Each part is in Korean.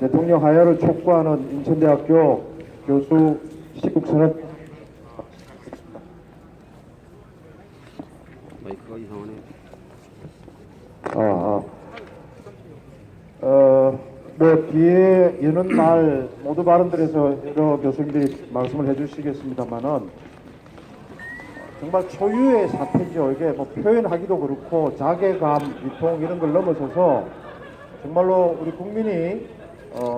대통령 하야를 촉구하는 인천대학교 교수 시국선언. 마이크가 이상하네. 뭐 뒤에 여는 날 모두 발언들에서 여러 교수님들이 말씀을 해주시겠습니다만은 정말 초유의 사태죠. 이게 뭐 표현하기도 그렇고 자괴감, 위통 이런 걸 넘어서서 정말로 우리 국민이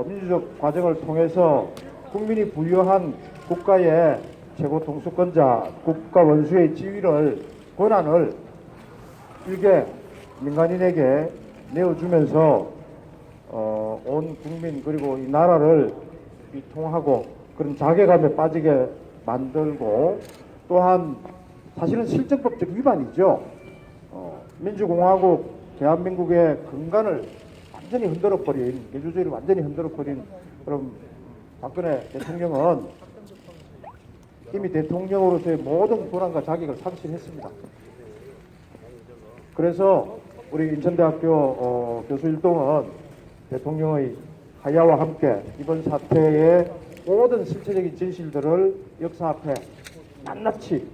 민주적 과정을 통해서 국민이 부여한 국가의 최고 통수권자, 국가 원수의 지위를, 권한을 일개 민간인에게 내어주면서 온 국민 그리고 이 나라를 위통하고 그런 자괴감에 빠지게 만들고, 또한 사실은 실정법적 위반이죠. 민주공화국 대한민국의 근간을 완전히 흔들어버린, 민주주의를 완전히 흔들어버린 그런 박근혜 대통령은 이미 대통령으로서의 모든 권한과 자격을 상실했습니다. 그래서 우리 인천대학교 교수 일동은 대통령의 하야와 함께 이번 사태의 모든 실체적인 진실들을 역사 앞에 낱낱이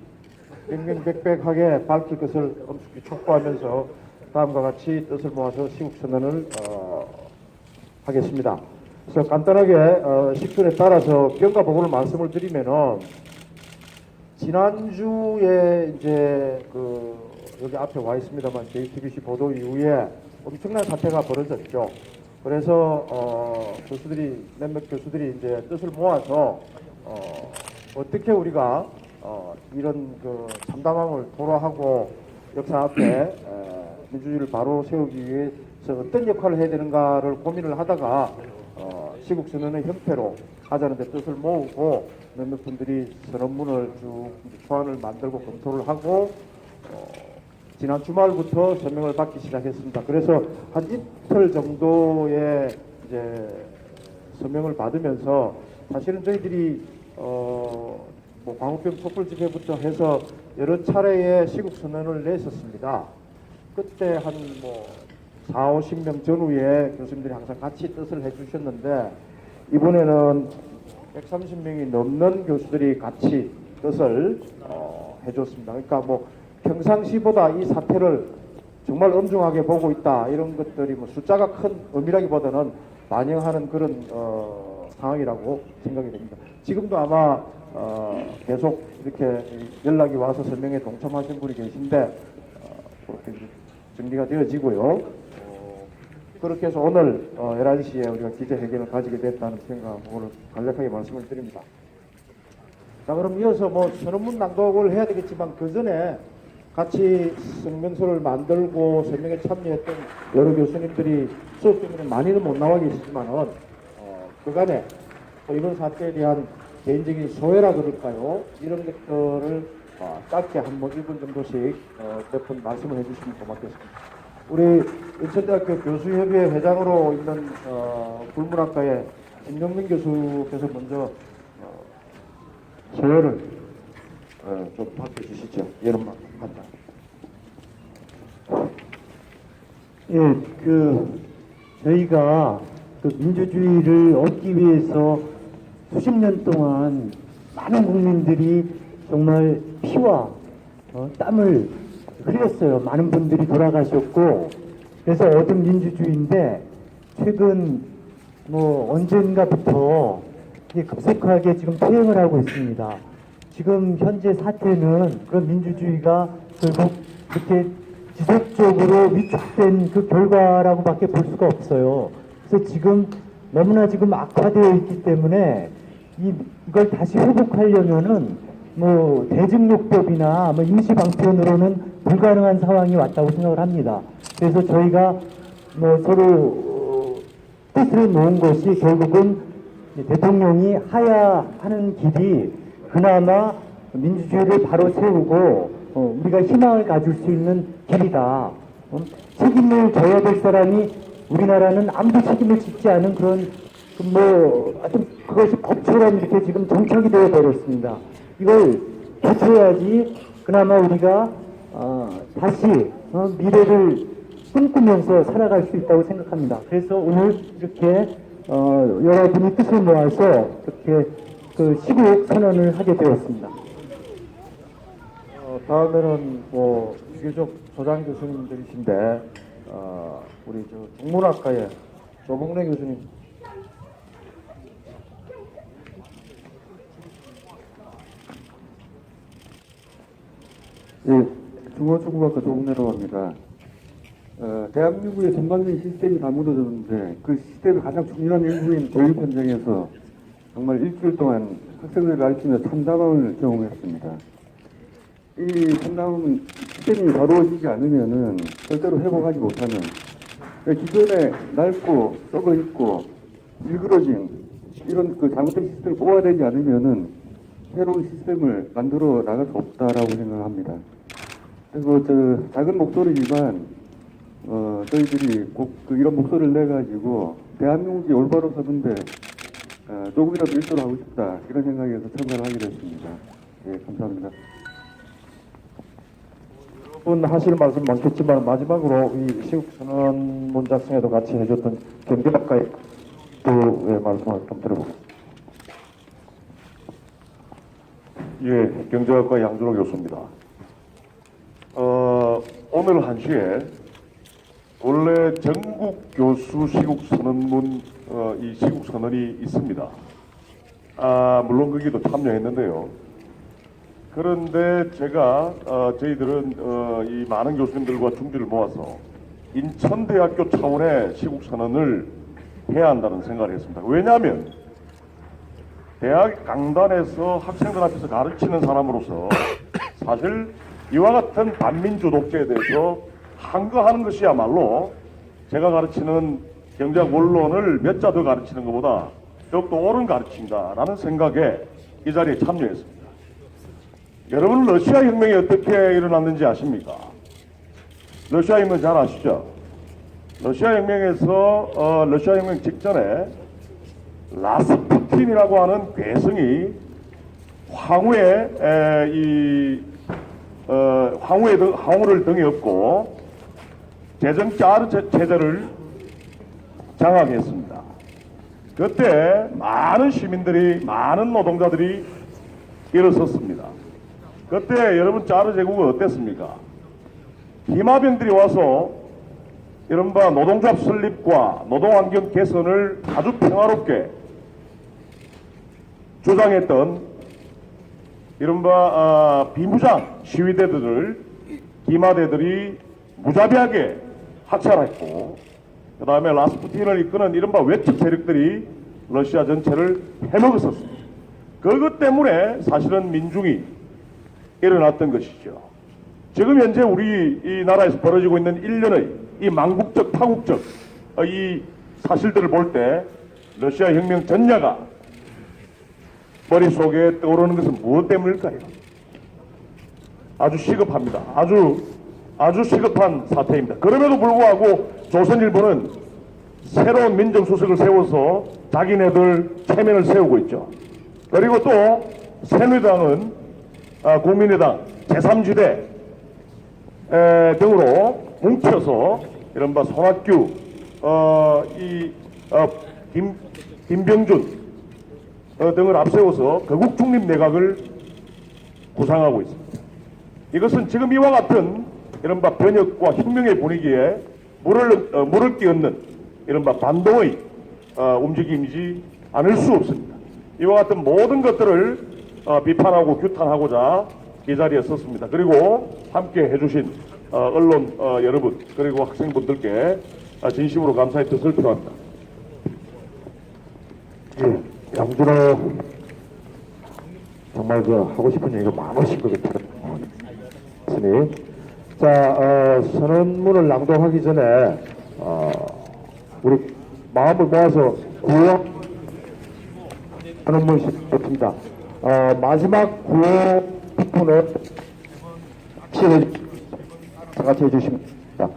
명명백백하게 밝힐 것을 엄숙히 촉구하면서 다음과 같이 뜻을 모아서 시국선언을 하겠습니다. 그래서 간단하게 식순에 따라서 경과 보고를 말씀을 드리면은, 지난주에 이제 여기 앞에 와 있습니다만 JTBC 보도 이후에 엄청난 사태가 벌어졌죠. 그래서 교수들이, 몇몇 교수들이 이제 뜻을 모아서 어떻게 우리가 이런 참담함을 토로하고 역사 앞에 민주주의를 바로 세우기 위해서 어떤 역할을 해야 되는가를 고민을 하다가 시국선언의 형태로 하자는 데 뜻을 모으고 몇몇 분들이 선언문을 쭉 초안을 만들고 검토를 하고 지난 주말부터 서명을 받기 시작했습니다. 그래서 한 이틀 정도의 이제 서명을 받으면서 사실은 저희들이 뭐 광우병 촛불 집회부터 해서 여러 차례의 시국 선언을 냈었습니다. 그때 한 뭐 4, 50명 전후에 교수님들이 항상 같이 뜻을 해주셨는데, 이번에는 130명이 넘는 교수들이 같이 뜻을 해줬습니다. 그러니까 뭐 평상시보다 이 사태를 정말 엄중하게 보고 있다, 이런 것들이 뭐 숫자가 큰 의미라기보다는 반영하는 그런 상황이라고 생각이 됩니다. 지금도 아마 계속 이렇게 연락이 와서 설명에 동참하신 분이 계신데 그렇게 정리가 되어지고요. 그렇게 해서 오늘 11시에 우리가 기자회견을 가지게 됐다는 생각을 간략하게 말씀을 드립니다. 자, 그럼 이어서 뭐 선언문 낭독을 해야 되겠지만 그 전에 같이 성명서를 만들고 설명에 참여했던 여러 교수님들이 수업 때문에 많이는 못 나와 계시지만은 그간에 이번 사태에 대한 개인적인 소회라 그럴까요? 이런 것들을 짧게 한 1분 정도씩 몇 분 말씀을 해주시면 고맙겠습니다. 우리 인천대학교 교수협의회 회장으로 있는 불문학과의 김영민 교수께서 먼저 소회를 좀 밝혀주시죠. 여러분 간다. 예, 저희가 민주주의를 얻기 위해서 수십 년 동안 많은 국민들이 정말 피와 땀을 흘렸어요. 많은 분들이 돌아가셨고, 그래서 얻은 민주주의인데 최근 뭐 언젠가부터 급속하게 지금 퇴행을 하고 있습니다. 지금 현재 사태는 그런 민주주의가 결국 그렇게 지속적으로 위축된 그 결과라고밖에 볼 수가 없어요. 그래서 지금 너무나 지금 악화되어 있기 때문에 이걸 다시 회복하려면은 뭐 대증요법이나 뭐 임시방편으로는 불가능한 상황이 왔다고 생각을 합니다. 그래서 저희가 뭐 서로 뜻을 모은 것이 결국은 대통령이 하야하는 길이 그나마 민주주의를 바로 세우고 우리가 희망을 가질 수 있는 길이다. 책임을 져야 될 사람이 우리나라는 아무도 책임을 짓지 않은 그런 하여튼 그것이 법처럼 이렇게 지금 정착이 되어 버렸습니다. 이걸 고쳐야지 그나마 우리가 다시 미래를 꿈꾸면서 살아갈 수 있다고 생각합니다. 그래서 오늘 이렇게 여러분이 뜻을 모아서 이렇게 그 시국 선언을 하게 되었습니다. 다음에는 뭐 유교적 소장 교수님들이신데 우리 저 중문학과의 조봉래 교수님. 예, 중원초등학교 조봉래라고 합니다. 대한민국의 전반적인 시스템이 다 무너졌는데 그 시스템의 가장 중요한 일부인 교육 현장에서 정말 일주일 동안 학생들을 가르치며 참담함을 경험했습니다. 이 참담함은 시스템이 바로워지지 않으면은 절대로 회복하지 못하는 기존에 낡고 썩어 있고 일그러진 이런 그 잘못된 시스템을 뽑아내지 않으면은 새로운 시스템을 만들어 나갈 수 없다라고 생각합니다. 그리고 작은 목소리지만 저희들이 꼭 이런 목소리를 내 가지고 대한민국이 올바로 서는데 조금이라도 일조를 하고 싶다 이런 생각에서 참가를 하게 됐습니다. 예, 감사합니다. 여러분 하실 말씀 많겠지만 마지막으로 이 시국선언문 작성에도 같이 해줬던 경제학과의 의 말씀을 좀 들어보겠습니다. 예, 경제학과 양준호 교수입니다. 오늘 1시에 원래 전국 교수 시국선언문 이 시국선언이 있습니다. 물론 거기도 참여했는데요. 그런데 제가 저희들은 이 많은 교수님들과 중지를 모아서 인천대학교 차원의 시국선언을 해야 한다는 생각을 했습니다. 왜냐하면 대학 강단에서 학생들 앞에서 가르치는 사람으로서 사실 이와 같은 반민주 독재에 대해서 항거하는 것이야말로 제가 가르치는 경제학 원론을 몇 자 더 가르치는 것보다 더욱더 옳은 가르친다라는 생각에 이 자리에 참여했습니다. 여러분 러시아 혁명이 어떻게 일어났는지 아십니까? 러시아 혁명 잘 아시죠? 러시아 혁명에서 러시아 혁명 직전에 라스푸틴이라고 하는 괴성이 황후를 등에 업고 제정 짜르 체제를 장악했습니다. 그때 많은 시민들이, 많은 노동자들이 일어섰습니다. 그때 여러분 짜르 제국은 어땠습니까? 기마병들이 와서 이른바 노동조합 설립과 노동환경 개선을 아주 평화롭게 주장했던 이른바 비무장 시위대들을 기마대들이 무자비하게 학살했고 그 다음에 라스푸틴을 이끄는 이른바 외적 세력들이 러시아 전체를 해먹었었습니다. 그것 때문에 사실은 민중이 일어났던 것이죠. 지금 현재 우리 이 나라에서 벌어지고 있는 일련의 이 망국적 파국적 이 사실들을 볼 때 러시아 혁명 전야가 머릿속에 떠오르는 것은 무엇 때문일까요? 아주 시급합니다. 아주 시급한 사태입니다. 그럼에도 불구하고 조선일보는 새로운 민정수석을 세워서 자기네들 체면을 세우고 있죠. 그리고 또 새누리당은 국민의당 제3지대 등으로 뭉쳐서 이른바 손학규, 김병준 등을 앞세워서 거국 중립 내각을 구상하고 있습니다. 이것은 지금 이와 같은 이른바 변혁과 혁명의 분위기에 물을 끼얹는 이른바 반동의 움직임이지 않을 수 없습니다. 이와 같은 모든 것들을 비판하고 규탄하고자 이 자리에 섰습니다. 그리고 함께 해주신 언론 여러분 그리고 학생분들께 진심으로 감사의 뜻을 표합니다. 예, 양준호 정말 하고 싶은 얘기가 많으신 것 같으니 선언문을 낭독하기 전에 우리 마음을 모아서 구호 선언문 시작합니다. 마지막 구호 부분을 같이 해주십니다.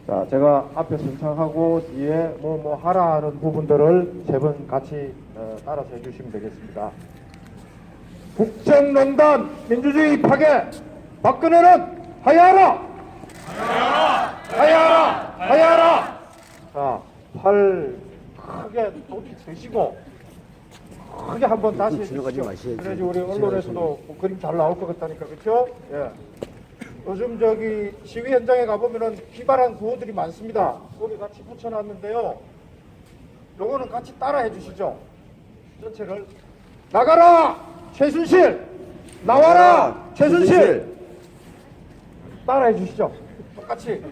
자, 제가 앞에 선창하고 뒤에 뭐 하라 하는 부분들을 세 번 같이 따라서 해주시면 되겠습니다. 국정농단 민주주의 파괴 박근혜는 하야하라! 하야하라! 하야하라! 하야하라! 자, 팔 크게 높이 드시고 크게 한번 다시 해주시죠. 그래야지 우리 언론에서도 뭐 그림 잘 나올 것 같다니까, 그렇죠? 예. 요즘 저기 시위 현장에 가보면은 기발한 구호들이 많습니다. 거기 같이 붙여놨는데요. 요거는 같이 따라 해주시죠. 전체를. 나가라! 최순실! 나와라! 최순실! 따라 해주시죠. 똑같이.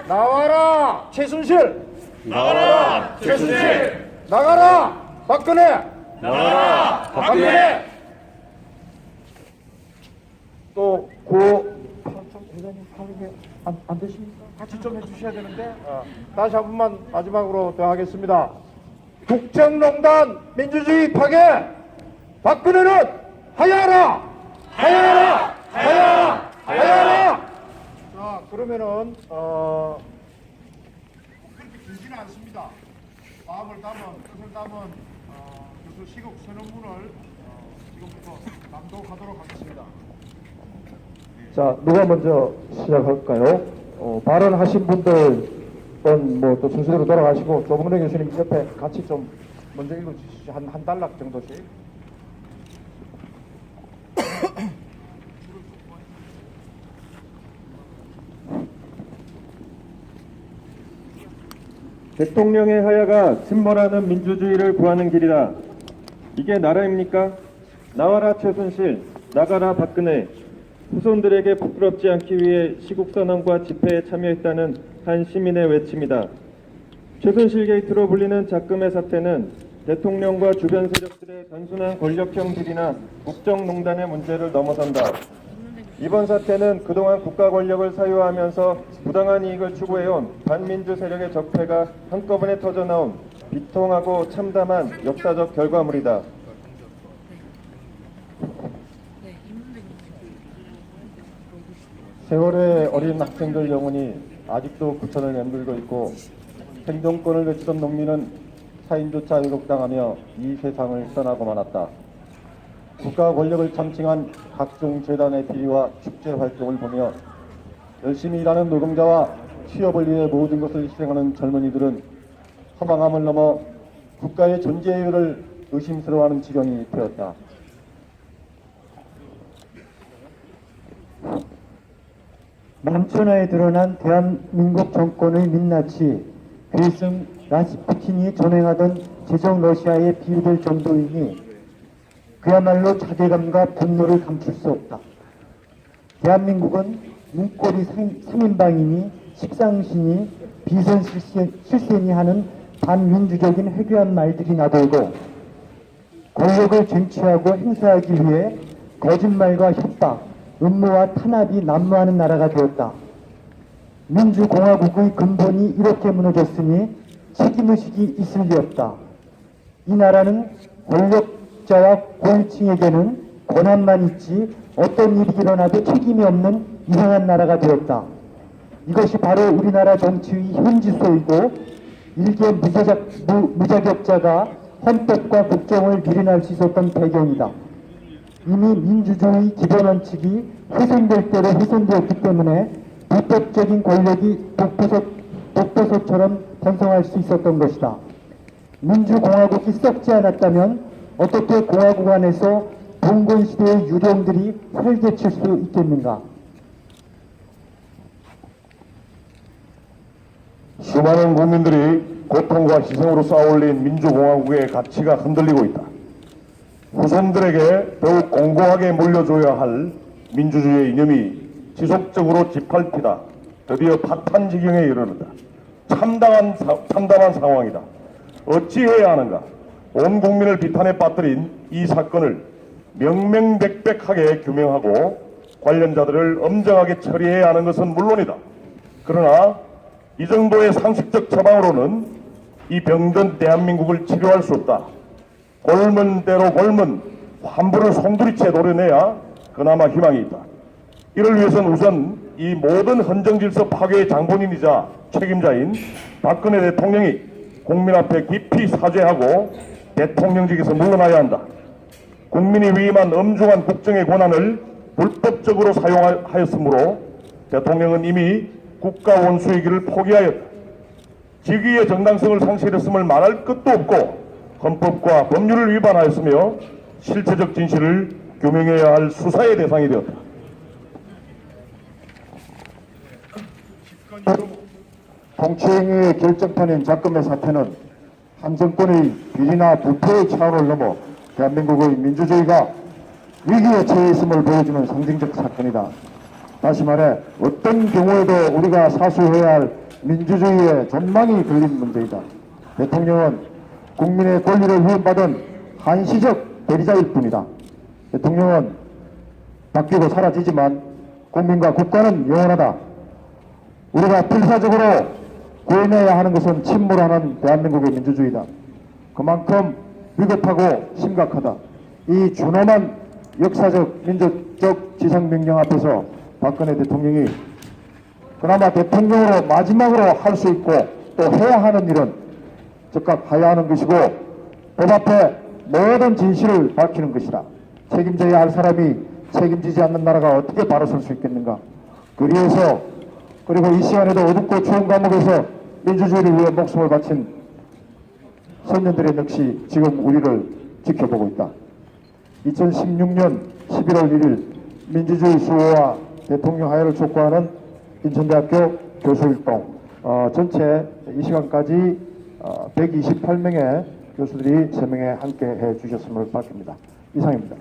나와라! 최순실! 나가라! 최순실! 나가라! 박근혜! 나가라! 박근혜! 또 좀 대단히 파악이 안 되십니까? 같이 좀 해주셔야 되는데. 다시 한 번만 마지막으로 더 하겠습니다. 국정농단 민주주의 파괴! 박근혜는 하야하라! 하야하라! 하야하라! 하야하라! 자, 그러면은 그렇게 길지는 않습니다. 마음을 담은, 뜻을 담은 교수 시국 선언문을 지금부터 낭독하도록 하겠습니다. 자, 누가 먼저 시작할까요? 발언하신 분들은 뭐 또 순서대로 돌아가시고 조봉래 교수님 옆에 같이 좀 먼저 읽어주시죠. 한 단락 정도씩. 대통령의 하야가 침몰하는 민주주의를 구하는 길이다. 이게 나라입니까? 나와라 최순실, 나가라 박근혜. 후손들에게 부끄럽지 않기 위해 시국선언과 집회에 참여했다는 한 시민의 외침이다. 최순실 게이트로 불리는 작금의 사태는 대통령과 주변 세력들의 단순한 권력형 비리나 국정농단의 문제를 넘어선다. 이번 사태는 그동안 국가 권력을 사유하면서 부당한 이익을 추구해온 반민주 세력의 적폐가 한꺼번에 터져나온 비통하고 참담한 역사적 결과물이다. 세월의 어린 학생들 영혼이 아직도 구천을 맴돌고 있고 생존권을 외치던 농민은 사인조차 왜곡당하며 이 세상을 떠나고 말았다. 국가 권력을 참칭한 각종 재단의 비리와 축제 활동을 보며 열심히 일하는 노동자와 취업을 위해 모든 것을 희생하는 젊은이들은 허망함을 넘어 국가의 존재를 의심스러워하는 지경이 되었다. 만천하에 드러난 대한민국 정권의 민낯이 괴성 라스푸틴이 전행하던 제정 러시아에 비유될 정도이니 그야말로 자괴감과 분노를 감출 수 없다. 대한민국은 문고리 상인방이니 식상신이 비선 실세니 하는 반민주적인 회귀한 말들이 나돌고 권력을 쟁취하고 행사하기 위해 거짓말과 협박, 음모와 탄압이 난무하는 나라가 되었다. 민주공화국의 근본이 이렇게 무너졌으니 책임의식이 있을 리 없다. 이 나라는 권력자와 고위층에게는 권한만 있지 어떤 일이 일어나도 책임이 없는 이상한 나라가 되었다. 이것이 바로 우리나라 정치의 현지소이고 일개 무자격자가 헌법과 국정을 밀어낼 수 있었던 배경이다. 이미 민주주의 기본 원칙이 훼손될 대로 훼손되었기 때문에 불법적인 권력이 독보소처럼 번성할 수 있었던 것이다. 민주공화국이 썩지 않았다면 어떻게 공화국 안에서 봉건시대의 유령들이 활개칠 수 있겠는가? 수많은 국민들이 고통과 희생으로 쌓아올린 민주공화국의 가치가 흔들리고 있다. 후손들에게 더욱 공고하게 물려줘야 할 민주주의의 이념이 지속적으로 짓밟히다 드디어 파탄 지경에 이르는다. 참담한 상황이다. 어찌해야 하는가? 온 국민을 비탄에 빠뜨린 이 사건을 명명백백하게 규명하고 관련자들을 엄정하게 처리해야 하는 것은 물론이다. 그러나 이 정도의 상식적 처방으로는 이 병든 대한민국을 치료할 수 없다. 골문 대로 골문, 환부를 송두리째 노려내야 그나마 희망이 있다. 이를 위해서는 우선 이 모든 헌정질서 파괴의 장본인이자 책임자인 박근혜 대통령이 국민 앞에 깊이 사죄하고 대통령직에서 물러나야 한다. 국민이 위임한 엄중한 국정의 권한을 불법적으로 사용하였으므로 대통령은 이미 국가 원수의 길을 포기하였다. 직위의 정당성을 상실했음을 말할 것도 없고 헌법과 법률을 위반하였으며 실체적 진실을 규명해야 할 수사의 대상이 되었다. 공치행위의 결정판인 작금의 사태는 한 정권의 비리나 부패의 차원을 넘어 대한민국의 민주주의가 위기에 처해 있음을 보여주는 상징적 사건이다. 다시 말해 어떤 경우에도 우리가 사수해야 할 민주주의의 전망이 걸린 문제이다. 대통령은 국민의 권리를 후원받은 한시적 대리자일 뿐이다. 대통령은 바뀌고 사라지지만 국민과 국가는 영원하다. 우리가 필사적으로 구해내야 하는 것은 침몰하는 대한민국의 민주주의다. 그만큼 위급하고 심각하다. 이 준엄한 역사적 민주적 지상명령 앞에서 박근혜 대통령이 그나마 대통령으로 마지막으로 할 수 있고 또 해야 하는 일은 즉각 하야하는 것이고 법 앞에 모든 진실을 밝히는 것이다. 책임져야 할 사람이 책임지지 않는 나라가 어떻게 바로 설 수 있겠는가. 그리고 이 시간에도 어둡고 추운 감옥에서 민주주의를 위해 목숨을 바친 선녀들의 넋이 지금 우리를 지켜보고 있다. 2016년 11월 1일 민주주의 수호와 대통령 하야를 촉구하는 인천대학교 교수일동 전체 이 시간까지 128명의 교수들이 서명에 함께해 주셨음을 밝힙니다. 이상입니다.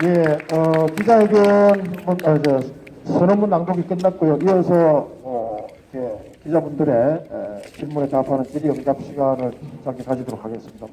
예, 기자회견 선언문 낭독이 끝났고요. 이어서 기자분들의 질문에 답하는 질의응답 시간을 잠시 가지도록 하겠습니다.